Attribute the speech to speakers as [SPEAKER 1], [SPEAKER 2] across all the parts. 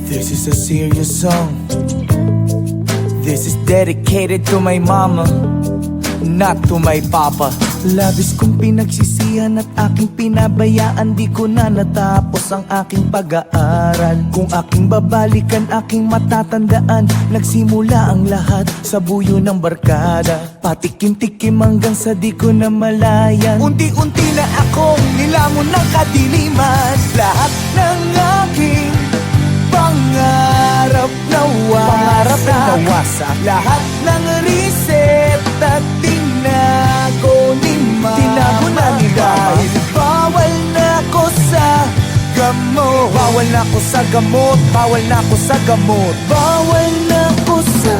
[SPEAKER 1] This is a serious song. This is dedicated to my mama, not to my papa. Labis kong pinagsisihan at aking pinabayaan, di ko na natapos ang aking pag-aaral. Kung aking babalikan, aking matatandaan, nagsimula ang lahat sa buyo ng barkada. Patikim-tikim hanggang sa di ko na malayan. Unti-unti na akong nilamon ng kadiliman. Lahat ng aking pangarap nawasak. Lahat ng reset at tinago ni mama. Dahil bawal na ko sa gamot. Bawal na ko sa gamot. Bawal na ko sa gamot. Bawal na ko sa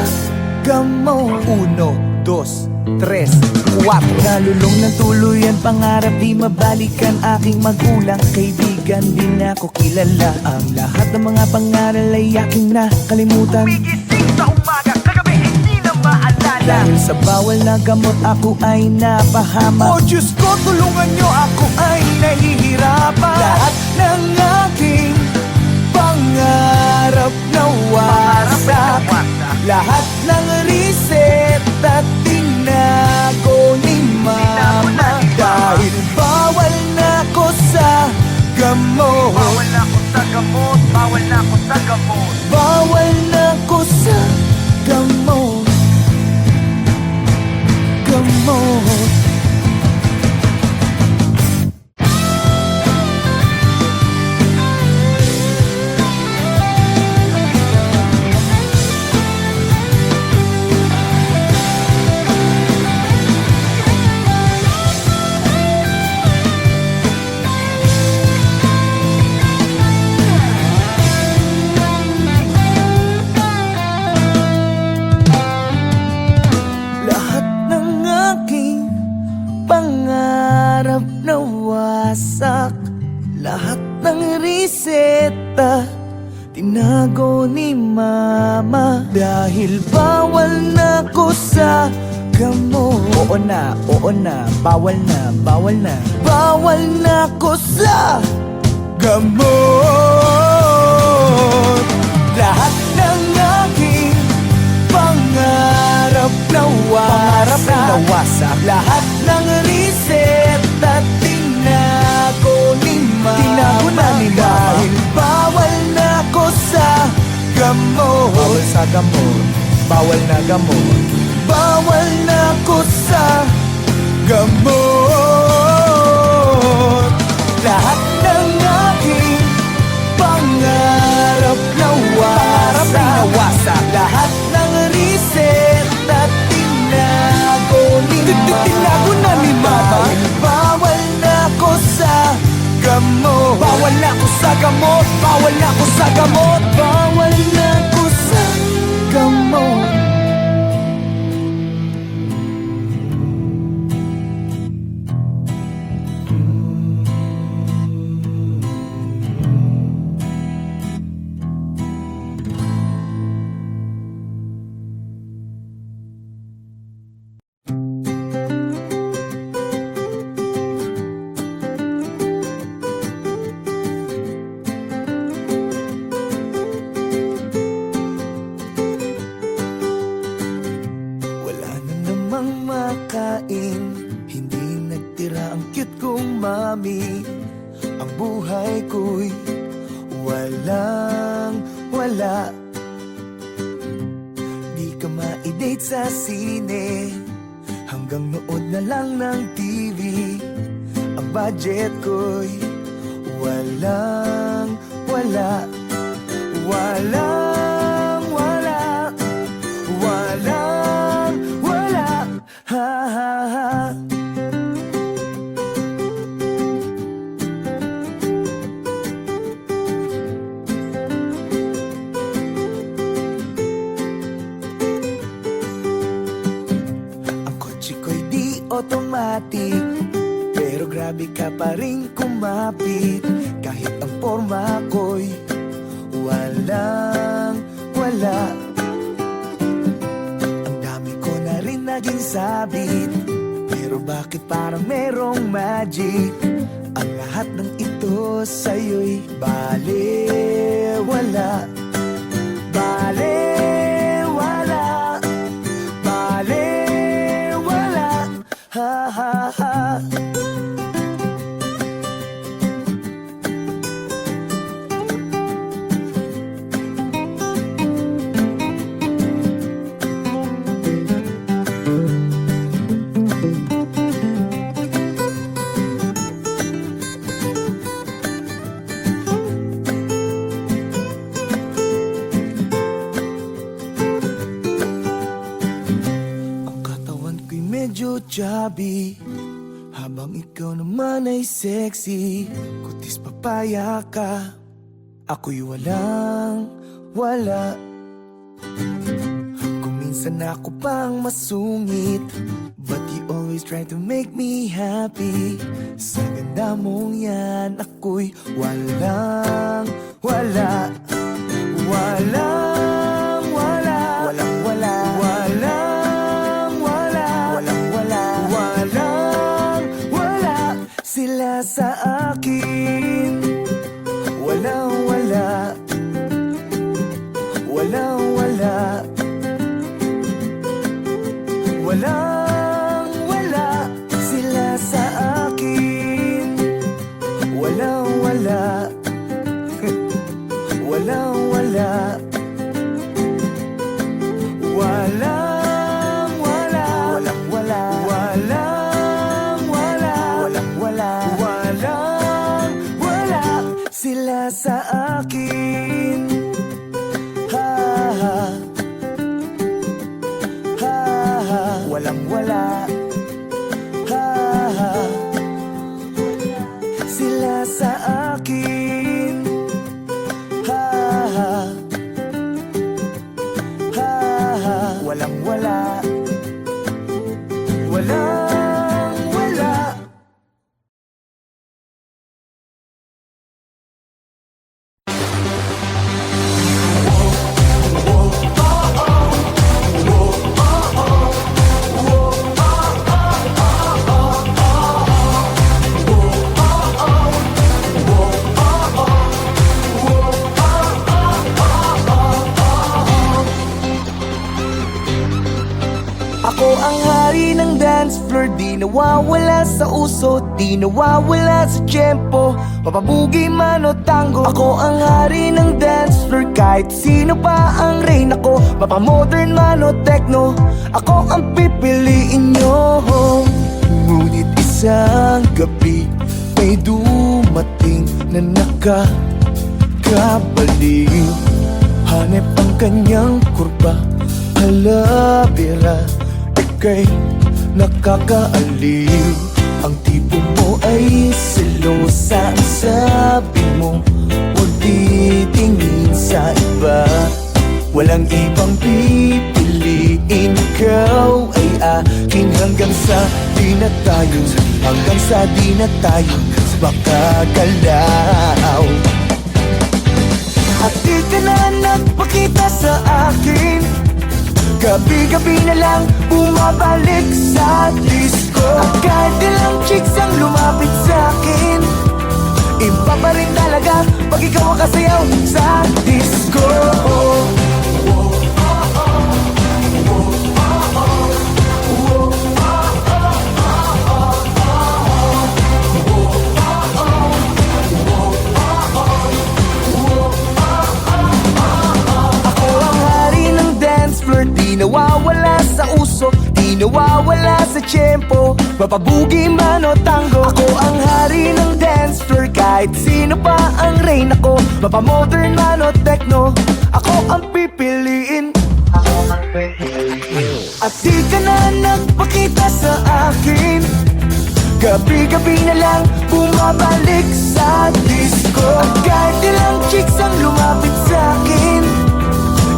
[SPEAKER 1] gamot. 1, 2, 3, 4. Nalulong ng tuluyan, pangarap di mabalikan. Aking magulang, kaibigan, di na ko kilala. Ang lahat ng mga pangaral ay aking nakalimutan. Umigising sa umaga, kagabi hindi na maalala. Dahil sa bawal na gamot, ako ay napahamak. Oh Diyos ko, tulungan nyo, ako ay nahihirapan. Lahat ng aking pangarap nawasak. Lahat ng reset at tinago ni mama. Dahil bawal na ko sa gamot. Bawal na ko sa gamot. Bawal na ko sa gamot. Bawal na ko sa gamot. Gamot. Pangarap nawasak. Lahat ng reseta tinago ni mama. Dahil bawal na ko sa gamot. Oo na, bawal na, bawal na. Bawal na ko sa gamot. Lahat ng aking pangarap nawasak. Lahat ng reset at tinago ni mama. Tinago na ni mama. Dahil bawal na ko sa gamot. Bawal sa gamot. Bawal na gamot. Bawal na ko sa gamot. Lahat ng aking pangarap nawasak. Lahat ng reset at tinago ni mama. Tinago na ni mama. Bawal na ko sa gamot. Bawal na ko sa gamot. Bawal na ko sa gamot. Bawal na ko sa gamot. Hindi nagtira ang cute kong mami. Ang buhay ko'y walang-wala. Di ka ma-date sa sine, hanggang nood na lang ng TV. Ang budget ko'y walang-wala. Walang-wala. Walang-wala. Ha ha ha. Ang kotse ko'y di automatic, pero grabe ka pa rin kumapit. Kahit ang forma ko'y walang-wala. Naging sabit, pero bakit parang merong magic? Ang lahat ng ito sa'yo'y balewala. Balewala, balewala, ha ha ha. Medyo chubby, habang ikaw naman ay sexy. Kutis papaya ka, ako'y walang wala. Kung minsan ako pang masungit, but you always try to make me happy. Sa ganda mong yan, ako'y walang wala. Walang wala, walang wala, walang wala, walang wala, walang wala sila sa akin. Walang wala, walang wala, walang wala sila sa akin. Walang wala, walang wala, walang wala, walang wala, walang wala, walang wala, walang wala sila sa akin. Ha ha, ha ha, walang wala, ha ha sila sa akin. Ha ha, ha ha, walang wala, walang wala. Ako ang hari ng dance floor, di nawawala sa uso, di nawawala sa tiyempo, mapabugi man o tango. Ako ang hari ng dance floor, kahit sino pa ang reyna ko, mapamodern man o techno, ako ang pipiliin nyo. Ngunit isang gabi, may dumating na nakakabaliw. Hanep ang kanyang kurba, halabira, ika'y nakakaaliw. Ang tipo mo ay selosa, ang sabi mo huwag titingin sa iba. Walang ibang pipiliin, ikaw ay akin hanggang sa di na tayo, hanggang sa di na tayo makagalaw. At di ka na nagpakita sa akin, gabi-gabi na lang bumabalik sa disco. At kahit ilang chicks ang lumapit sa akin, iba pa rin talaga pag ikaw ang kasayaw sa disco. Di nawawala sa uso, di nawawala sa tiyempo, mapabugi man o tango. Ako ang hari ng dance floor, kahit sino pa ang reyna ko, mapamodern man o techno, ako ang pipiliin. At di ka na nagpakita sa akin, gabi-gabi na lang bumabalik sa disco. At kahit ilang chicks ang lumapit sa akin,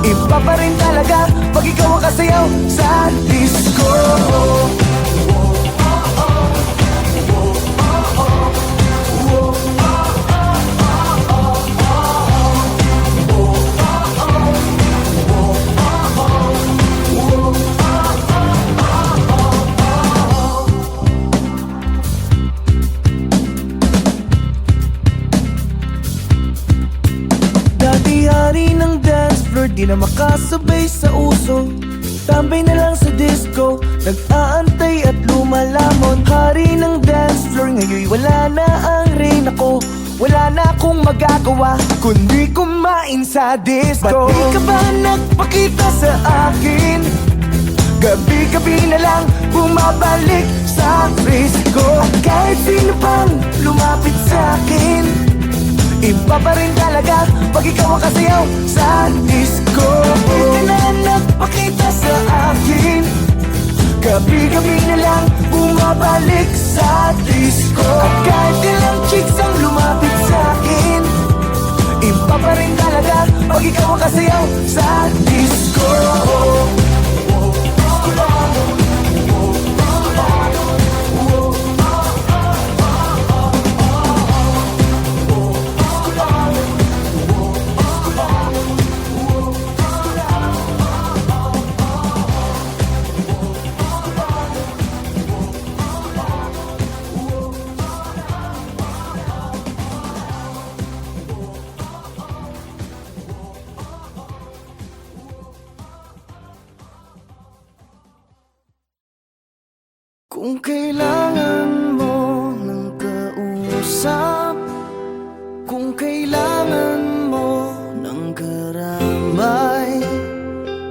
[SPEAKER 1] iba pa rin talaga pag ikaw ang kasayaw sa disco. never di na makasabay sa uso. Tambay na lang sa disco, nag-aantay at lumalamon. Hari ng dance floor, ngayon wala na ang rain ako. Wala na akong magagawa, kundi kumain sa disco. Ba't di ka ba nagpakita sa akin? Gabi-gabi na lang bumabalik sa risiko. At kahit sino pang lumapit sa akin, iba pa rin talaga pag ikaw ang kasayaw sa disco. Di ka na nagpakita sa akin, gabi-gabi na lang bumabalik sa disco. At kahit ilang chicks ang lumapit sa akin, iba pa rin talaga pag ikaw ang kasayaw sa disco. Kung kailangan mo ng kausap, kung kailangan mo ng karamay,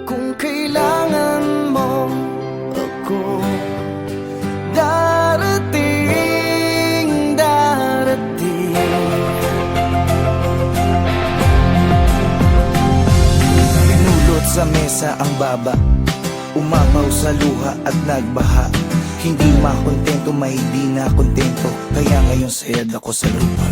[SPEAKER 1] kung kailangan mo ako, darating, darating. Pinulot sa mesa ang baba, umapaw sa luha at nagbaha. Hindi makontento, may di na kontento, kaya ngayon sayad ako sa lupa.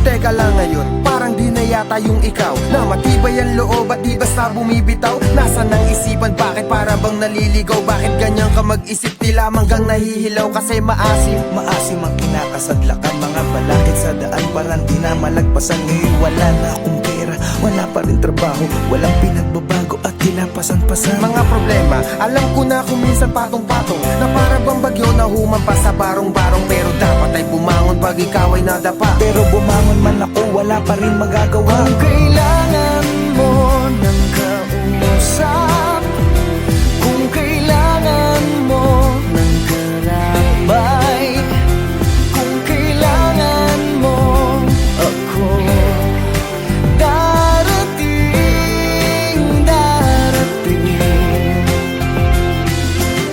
[SPEAKER 2] Teka lang ngayon, parang di na yata yung ikaw na matibay ang loob at di basta bumibitaw. Nasaan ang isipan, bakit para bang naliligaw? Bakit ganyan ka mag-isip, di lamang gang nahihilaw kasi maasim?
[SPEAKER 1] Maasim ang kinakasadlakan, mga balakid sa daan parang di na malagpasan. Ngayon wala na akong pera, wala pa rin trabaho, walang pinagbabago at tinapasan-pasan.
[SPEAKER 2] Mga problema, alam ko na kung minsan patong-patong, na para bang bagyo na humampas sa barong-barong. Pero dapat ay bumangon pag ikaw ay nadapa.
[SPEAKER 1] Pero bumangon man ako, wala pa rin magagawa. Kung kailangan mo ng kausap, kung kailangan mo ng karamay, kung kailangan mo ako, darating, darating.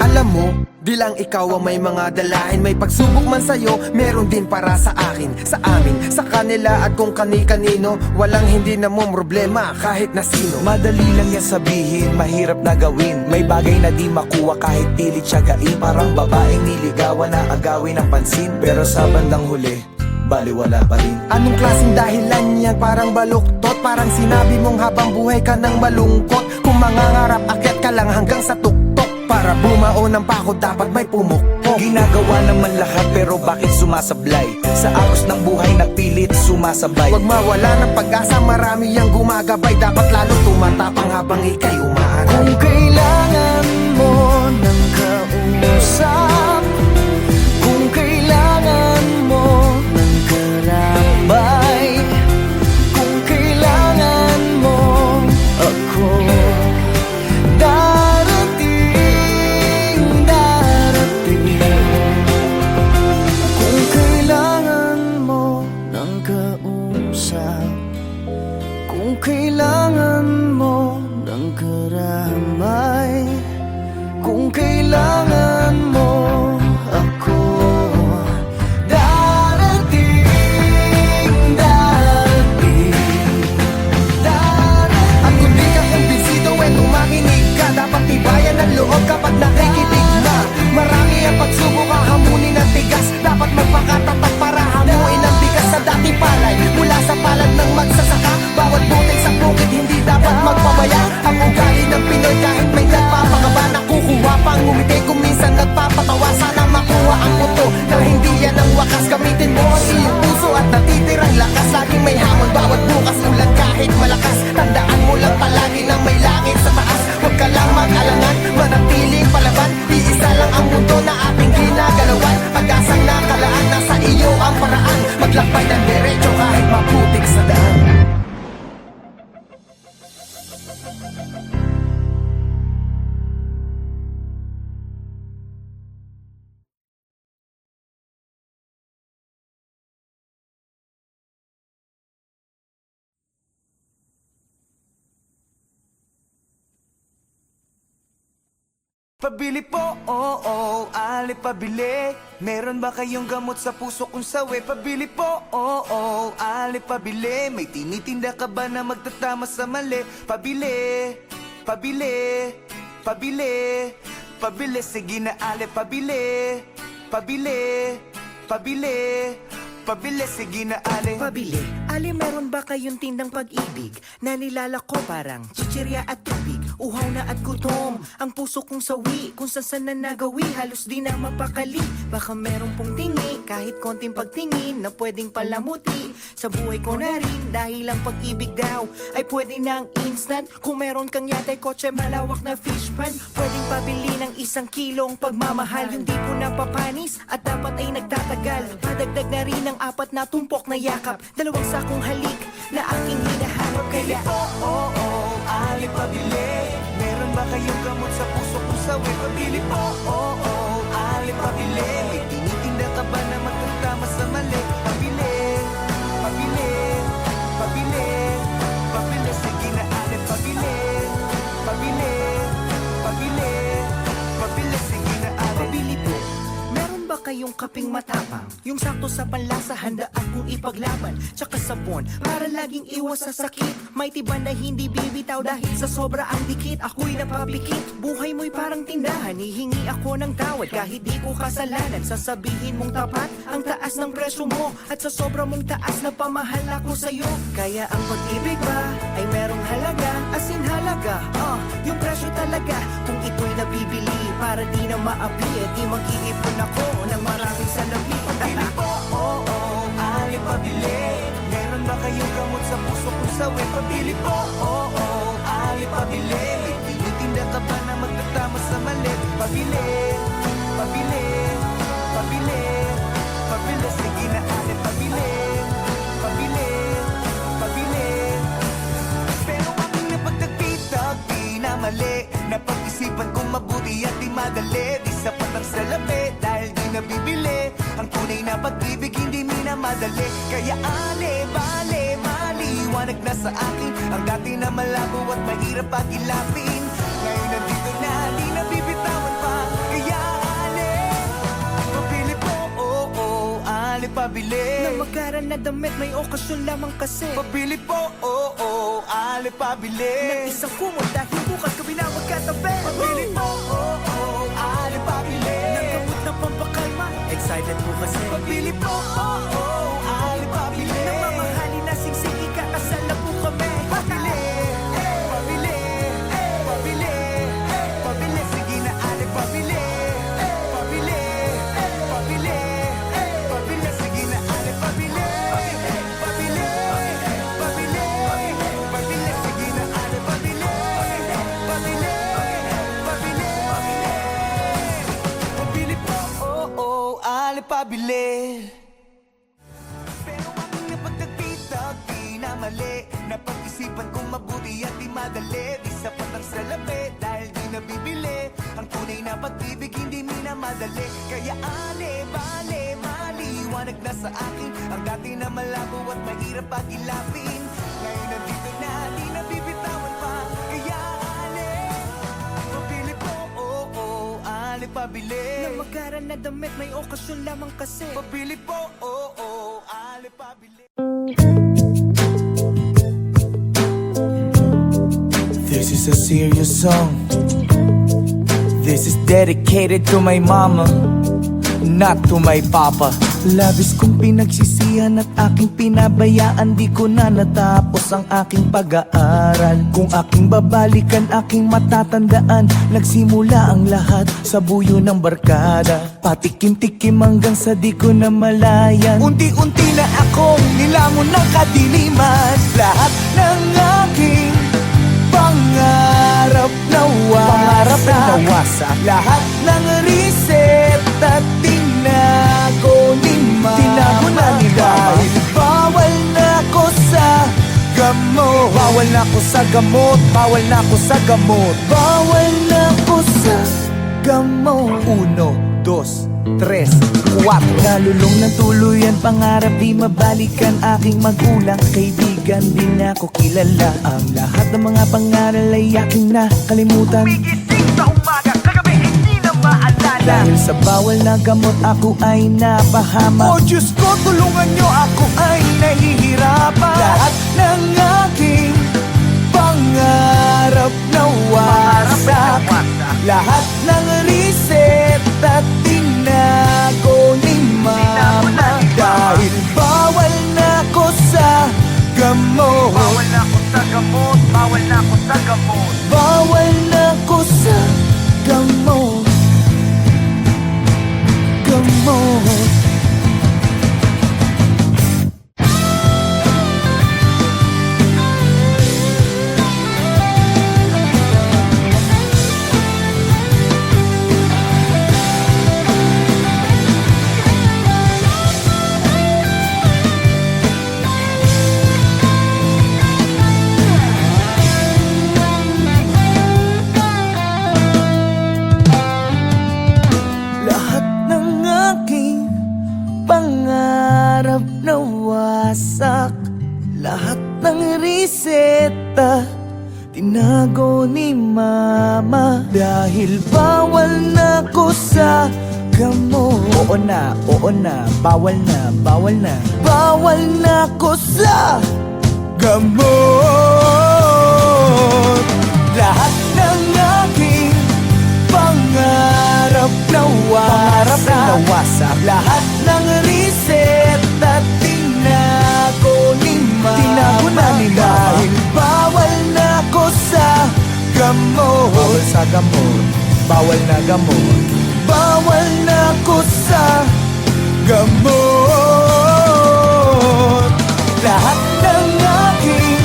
[SPEAKER 2] Alam mo, di lang ikaw ang may mga dalahin. May pagsubok man sa'yo, meron din para sa akin, sa amin, sa kanila at kung kani-kanino. Walang hindi na mong problema kahit na sino.
[SPEAKER 1] Madali lang yan sabihin, mahirap na gawin. May bagay na di makuha kahit pilit siyagain. Parang babaeng niligawan na agawin ng pansin, pero sa bandang huli, baliwala pa rin.
[SPEAKER 2] Anong klaseng dahilan yan? Parang baluktot. Parang sinabi mong habang buhay ka nang malungkot. Kung mangangarap, akyat ka lang hanggang sa tuktok. Para bumao ng pako, dapat may pumukpok.
[SPEAKER 1] Ginagawa naman lahat, pero bakit sumasablay? Sa agos ng buhay na pilit sumasabay.
[SPEAKER 2] Huwag mawala ng pag-asa, marami ang gumagabay. Dapat lalo tumatapang habang ika'y umaaral.
[SPEAKER 1] Kung kailangan mo ng kausap, kung kailangan mo ng karamay, kung kailangan mo ako, darating, darating. Kung kailangan mo ng kausap, kung kailangan mo ng karamay, kung kailangan mo ako, darating, darating, darating.
[SPEAKER 2] At kung di ka kumbinsido, tumakinig ka. Dapat tibayan ang loob kapag nakikinig na. Marami ang pagsubok, hahamunin ang tigas. Dapat magpakatapat para hamuin ang bigas sa dati palay. Mula sa palad ng magsasaka, bawat butil sa bukid hindi dapat magpabaya. Ang ugali ng Pinoy kahit may nagpapakaba, nakukuha pang ngumiti kung minsan nagpapatawa. Sana makuha ang muto na hindi yan ang wakas. Gamitin mo ang iyong puso at natitirang lakas. Laging may hamon, bawat bukas ulan kahit malakas. Tandaan mo lang palagi na may langit sa taas. Huwag ka lang mag-alangan, manatiling palaban. Iisa lang ang mundo na ating ginagalawan. Pag-asang nakalaan, nasa iyo ang paraan. Maglakbay ng diretso kahit maputik sa daan.
[SPEAKER 1] Pabili po, oo, ali pabili. Meron ba kayong gamot sa puso kung sawi? Pabili po, oo, ali pabili. May tinitinda ka ba na magtatama sa mali? Pabili, pabili, pabili, pabili. Sige na ali pabili, pabili, pabili, pabili. Sige na ali.
[SPEAKER 2] Pabili, ali meron ba kayong tindang pag-ibig na nilalako parang chichirya at tubig? Uhaw na at gutom, ang puso kong sawi. Kung saan na nagawi, halos di na mapakali. Baka meron pong tingi, kahit konting pagtingin na pwedeng palamuti sa buhay ko na rin. Dahil ang pag-ibig daw ay pwede ng instant. Kung meron kang yatay kotse, malawak na fish pan, pwedeng pabili ng 1 kilong pagmamahal. Yung di po napapanis at dapat ay nagtatagal. Padagdag na rin ng 4 na tumpok na yakap, 2 sakong halik na aking hinahanap. Kaya
[SPEAKER 1] Oo, ali pabili. Meron ba kayong gamot sa puso kung sawi? Pabili po, oo, ali pabili. May tinitinda ka ba na magtatama sa mali? Pabili, pabili, pabili, pabili. Sige na ali pabili, pabili, pabili, pabili. Sige na ali.
[SPEAKER 2] pabili po. Meron ba kayong kaping matapang? Yung sakto sa panlasa, handa akong ipaglaban. Tsaka sabon, para laging iwas sa sakit. May tiban na hindi bibitaw dahil sa sobra ang dikit. Ako'y napapikit, buhay mo'y parang tindahan. Hihingi ako ng tawad kahit di ko kasalanan. Sasabihin mong tapat ang taas ng presyo mo, at sa sobra mong taas na pamahal ako sa'yo. Kaya ang pag-ibig ba ay merong halaga, as in halaga, yung presyo talaga. Kung ito'y nabibili para di na maapi, di mag-iipon ako ng maraming salapi.
[SPEAKER 1] Pabili po, oo, ali pabili. Meron ba kayong gamot sa puso kung sawi? Pabili po, oo, ali pabili. May tinitinda ka ba na magtatama sa mali? Pabili, pabili, pabili, pabili. Sige na ali pabili, pabili, pabili. Pero aking napagtagpitag, di na mali. Napag-isipan kong mabuti at di madali. Di sapat ang salapi dahil di nabibili. Ang tunay na pag-ibig hindi minamadali. Kaya ale, bale, maliwanag na sa akin ang dati na malabo at mahirap pagilapin. Ngayon nandito na, di na bibitawan pa. Kaya ale, pabili po, oo, ale pabili.
[SPEAKER 2] Na magaran na damit, may okasyon lamang kasi.
[SPEAKER 1] Pabili po, oo, ale pabili.
[SPEAKER 2] Ng isang kumot dahil bukas kami na magkatabi.
[SPEAKER 1] Pabili po, oo, ale pabili.
[SPEAKER 2] Ng gamot na pampakalma, excited po kasi.
[SPEAKER 1] Pabili po, oo, ali pabili.
[SPEAKER 2] Nang mamahalin na singsing, ikakasal na po kami.
[SPEAKER 1] Pabili, pabili, pabili, pabili. Sige na ali pabili, pabili, pabili, pabili. Sige na ali pabili, pabili, pabili, pabili. Sige na ali pabili, pabili, pabili. Pabili po, oo, ali pabili. Pero aking napagtagpitag, di na mali. Napag-isipan kong mabuti at di madali. Di sapat ang salapi dahil di nabibili. Ang tunay na pag-ibig hindi minamadali. Kaya ale, bale, maliwanag na sa akin ang dati na malabo at mahirap pagilapin. Ngayon nandito na, di na bibitawan pa. Kaya ale, pabili po, oo, ale pabili.
[SPEAKER 2] Na magaran na damit, may okasyon lamang kasi.
[SPEAKER 1] Pabili po, oo, ali pabili. This is a serious song. This is dedicated to my mama, not to my papa. Labis kong pinagsisihan at aking pinabayaan. Di ko na natapos ang aking pag-aaral. Kung aking babalikan, aking matatandaan. Nagsimula ang lahat sa buyo ng barkada. Patikim-tikim hanggang sa di ko na malayan. Unti-unti na akong nilamon ng kadiliman. Lahat ng aking pangarap nawasak. Lahat ng reseta tinago ni mama. Tinago na ni dahil bawal na ako sa gamot. Bawal na ako sa gamot. Bawal na ako sa gamot. Bawal na ako sa gamot. 1, 2, 3, 4. Nalulong ng tuluyan, pangarap di mabalikan. Aking magulang, kaibigan, di na ako kilala. Ang lahat ng mga pangaral ay aking nakalimutan.
[SPEAKER 2] Gumigising sa umaga, kagabi
[SPEAKER 1] Dahil sa bawal na gamot ako ay napahamak. Oh Diyos ko, tulungan nyo, ako ay nahihirapan. Lahat ng aking pangarap nawasak. Lahat ng reseta tinago ni mama. Dahil bawal na ko sa gamot.
[SPEAKER 2] Bawal na ako sa gamot, bawal na ako sa gamot.
[SPEAKER 1] Bawal na ko sa gamot. Gamot. Lahat ng aking pangarap nawasak. Lahat ng reseta tinago ni mama. Dahil bawal na ko sa gamot. Oo na, bawal na, bawal na. Bawal na ko sa gamot. Lahat ng aking pangarap nawasak. Lahat ng reseta tinago ni mama. Tinago na ni mama. Dahil bawal na ko sa gamot. Bawal sa gamot. Bawal na gamot. Bawal na ko sa gamot. Lahat ng aking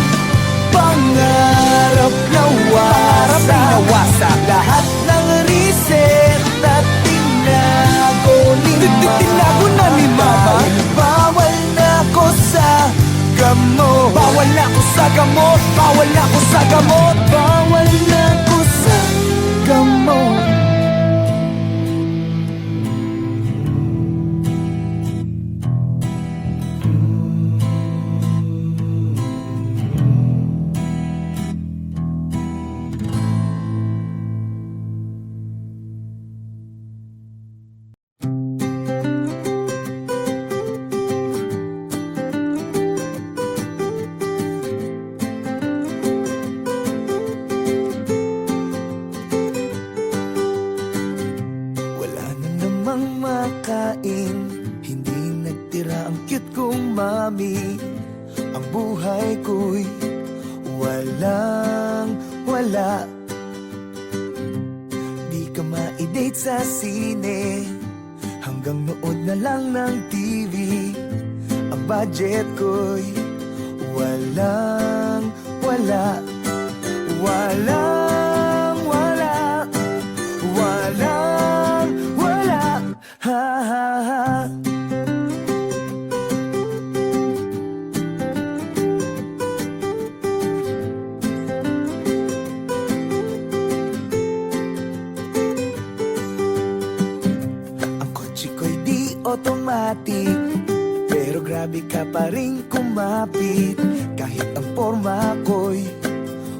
[SPEAKER 1] pangarap nawasak. Lahat ng reseta tinago ni mama. Tinago na ni mama. Bawal na ko sa gamot. Bawal na ko sa gamot. Bawal na ko sa gamot. Bawal na ko sa gamot. Wala na namang makain, hindi nagtira ang cute kong mami. Ang buhay ko'y walang wala. Di ka ma-date sa sine, hanggang nood na lang ng TV. Ang budget ko'y walang wala. Walang wala. Walang wala. Ha ha ha. Ang kotse ko'y di automatic, pero grabe ka pa rin kumapit. Kahit ang forma ko'y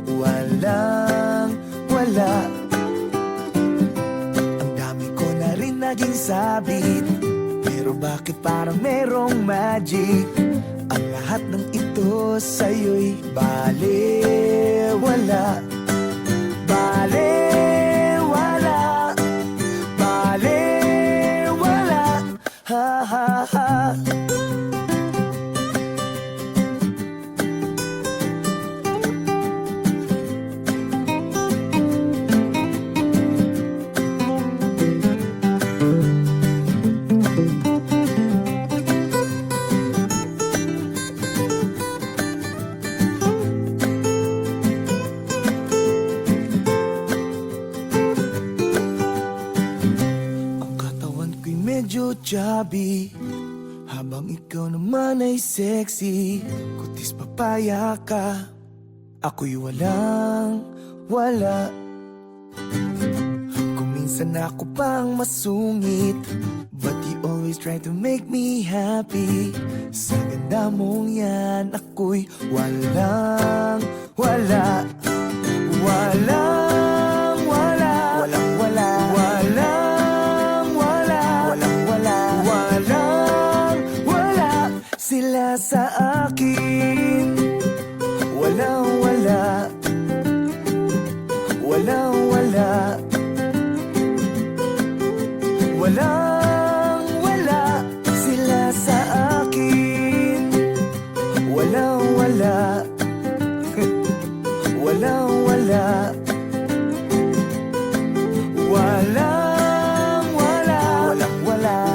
[SPEAKER 1] walang wala. Ang dami ko na rin naging sabit, pero bakit parang merong magic? Ang lahat ng ito sa'yo'y balewala. Balewala. Balewala. Ha ha ha. Medyo chubby, habang ikaw naman ay sexy. Kutis papaya ka, ako'y walang wala. Kung minsan ako pang masungit, but you always try to make me happy. Sa ganda mong yan, ako'y walang wala. Walang wala. Walang wala. Walang sa akin. Walang wala, walang wala, walang wala sila sa akin. Walang wala, walang wala, walang wala, walang wala,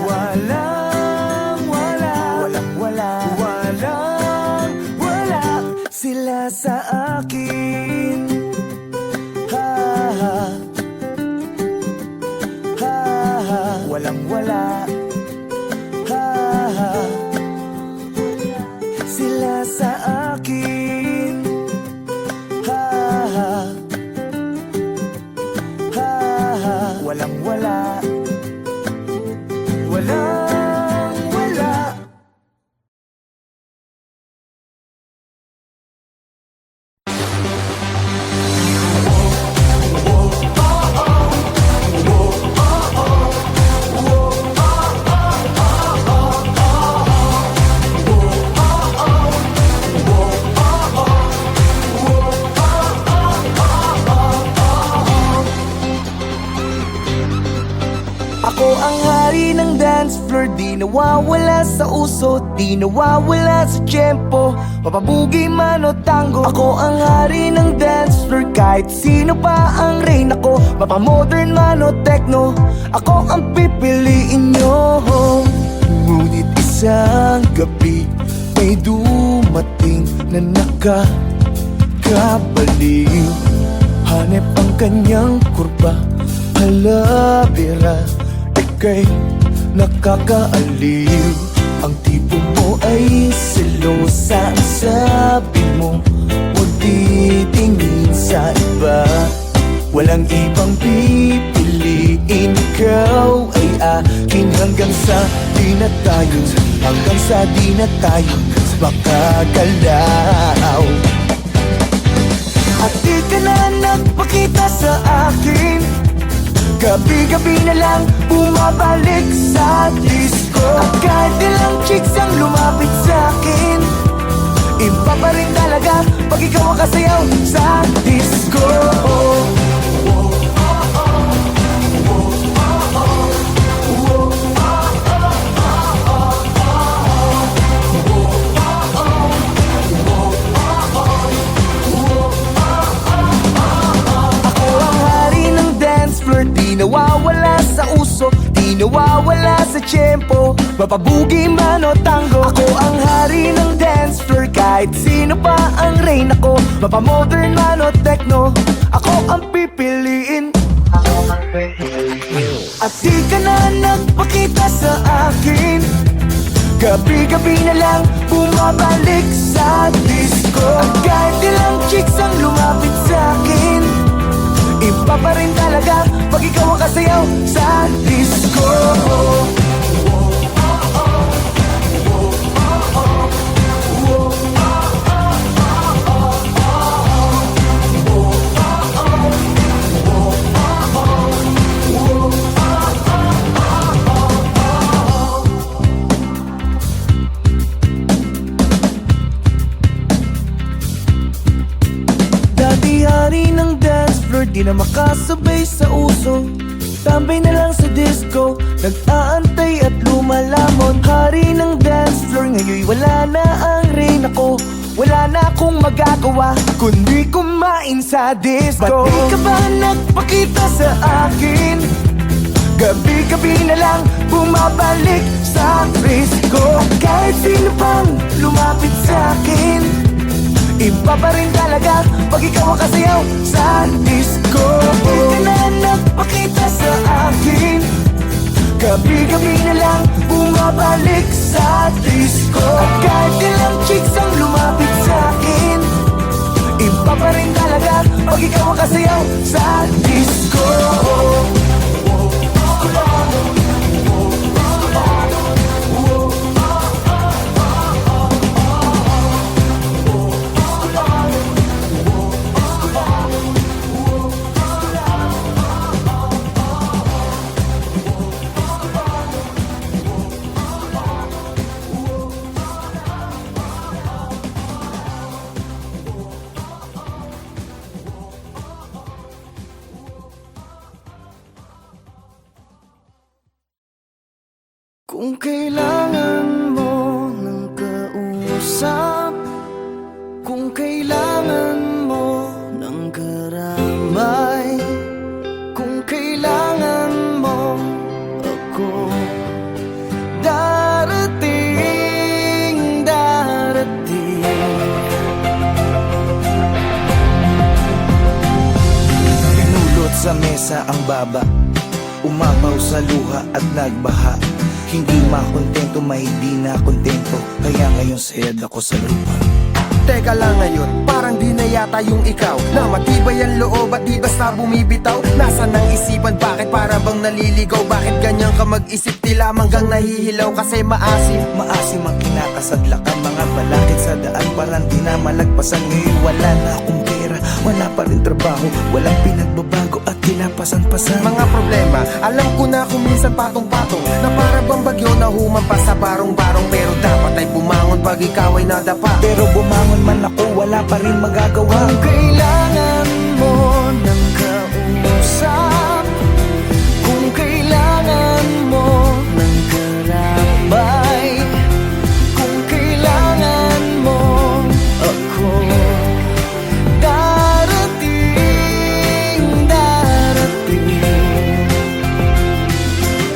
[SPEAKER 1] walang wala, walang wala, walang wala sila sa akin. Ha ha, ha ha, walang wala, ha ha sila sa akin. Ha ha, ha ha, walang wala, walang wala. Ako ang hari ng dance floor, di nawawala sa uso, di nawawala sa tiyempo, mapabugi man o tango. Ako ang hari ng dance floor, kahit sino pa ang rain. Ako, mapamodern man o techno, ako ang pipiliin nyo. Ngunit isang gabi may dumating na nakakabaliw. Hanep ang kanyang kurba, halabira, ika'y nakakaaliw. Ang tipo mo ay selosa, ang sabi mo huwag titingin sa iba. Walang ibang pipiliin, ikaw ay akin hanggang sa di na tayo, hanggang sa di na tayo makagalaw. At di ka na nagpakita sa akin, gabi-gabi na lang bumabalik sa disco. At kahit ilang chicks ang lumapit sa akin, iba pa rin talaga pag ikaw ang kasayaw sa disco. Di nawawala sa uso, di nawawala sa tiyempo, mapabugi man o tango. Ako ang hari ng dance floor, kahit sino pa ang rain. Ako, mapamodern man o techno, ako ang pipiliin. At di ka na nagpakita sa akin, gabi-gabi na lang bumabalik sa disco. At kahit ilang chicks ang lumapit sa akin, iba pa rin talaga pag ikaw ang kasayaw sa disco. Dati-hari ng dance floor, di na makasabay sa uso, tambay na lang sa disco, nag-aantay at lumalamon. Hari ng dance floor, ngayon wala na ang rain. Ako, wala na akong magagawa kundi kumain sa disco. Ba't di ka ba nagpakita sa akin? Gabi-gabi na lang bumabalik sa disco. At kahit sino pang lumapit sa akin, iba pa rin talaga pag ikaw ang kasayaw sa disco. Di ka na nagpakita sa akin, gabi-gabi na lang bumabalik sa disco. At kahit ilang chicks ang lumapit sa akin, iba pa rin talaga pag ikaw ang kasayaw sa disco. Kung kailangan mo ng kausap, kung kailangan mo ng karamay, kung kailangan mo ako, darating, darating. Pinulot sa mesa ang baba, umapaw sa luha at nagbaha. Hindi makontento, mahindi na kontento, kaya ngayon sayad ako sa lupa.
[SPEAKER 2] Teka lang ngayon, parang di na yata yung ikaw na matibay ang loob at di basta bumibitaw. Nasaan ang isipan, bakit para bang naliligaw? Bakit ganyan ka mag-isip, di lamang gang nahihilaw kasi maasim?
[SPEAKER 1] Maasim ang kinakasadlakan, mga balakid sa daan, parang di na malagpasan. Ngayon wala na akong pera, wala pa rin trabaho, walang pinagbabago at kinapasan-pasan.
[SPEAKER 2] Mga problema, alam ko na kung minsan patong-patong, na para bang bagyo na humampas sa barong-barong. Pero dapat ay bumangon pag ikaw ay nadapa.
[SPEAKER 1] Pero bumangon man ako, wala pa rin magagawa. Kung kailangan mo ng kausap, kung kailangan mo ng karamay, kung kailangan mo ako, darating, darating.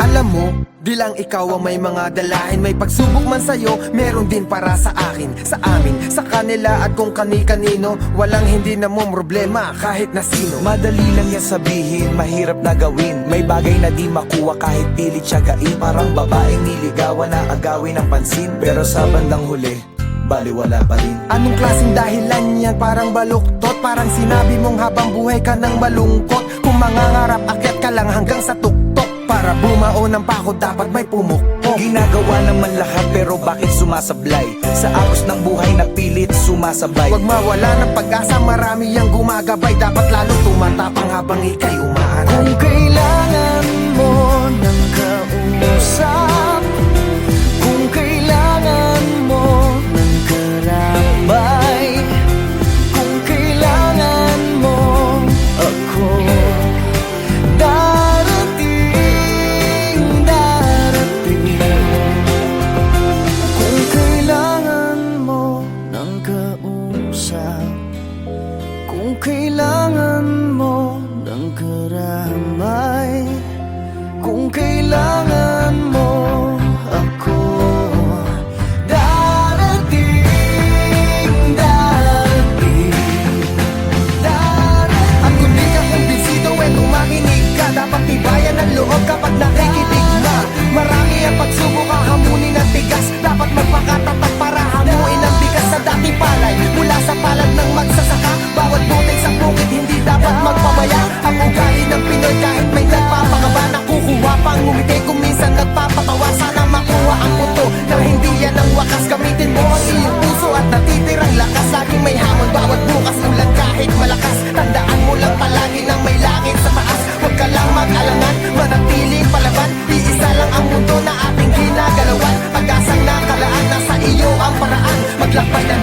[SPEAKER 2] Alam mo, di lang ikaw ang may mga dalahin. May pagsubok man sa'yo, meron din para sa akin, sa amin, sa kanila at kung kani-kanino. Walang hindi na mo problema kahit na sino.
[SPEAKER 1] Madali lang yan sabihin, mahirap na gawin. May bagay na di makuha kahit pilit siyagain. Parang babaeng niligawan na agawin ng pansin, pero sa bandang huli, baliwala pa rin.
[SPEAKER 2] Anong klaseng dahilan yan? Parang baluktot, parang sinabi mong habang buhay ka nang malungkot. Kung mangangarap, akyat ka lang hanggang sa tuktok. Para bumao ng pako, dapat may pumukpok.
[SPEAKER 1] Ginagawa naman lahat, pero bakit sumasablay? Sa agos ng buhay na pilit sumasabay.
[SPEAKER 2] Huwag mawala ng pag-asa, marami yang gumagabay. Dapat lalo tumatapang habang ikay umaaral.
[SPEAKER 1] Kung kailangan mo ng kausap, kung kailangan mo ng karamay, kung kailangan mo ako, darating, darating. Kung kailangan mo ng kausap, kung kailangan mo ng karamay, kung kailangan mo ako, darating, darating, darating.
[SPEAKER 2] At kung di ka kumbinsido, kung makinig ka, dapat tibayan ang loob kapag nakikinig na. Marami ang pagsubok, hahamunin ang tigas. Dapat magpakatapat para hamuin ang bigas sa dating palay. Mula sa palad ng magsasaka, bawat butil sa bukid hindi dapat magpabaya. Ang ugali ng Pinoy kahit may nagpapakaba, nakukuha pang ngumiti kung minsan nagpapatawa. Sana makuha ang punto na hindi yan ang wakas. Gamitin mo ang iyong puso at natitirang lakas. Laging may hamon bawat bukas, ulan kahit malakas. Tandaan mo lang palagi na may langit sa taas. Huwag ka lang mag-alangan, manatiling palaban. Iisa lang ang mundo na ating ginagalawan. Pag-asang nakalaan, nasa iyo ang paraan. Maglakbay na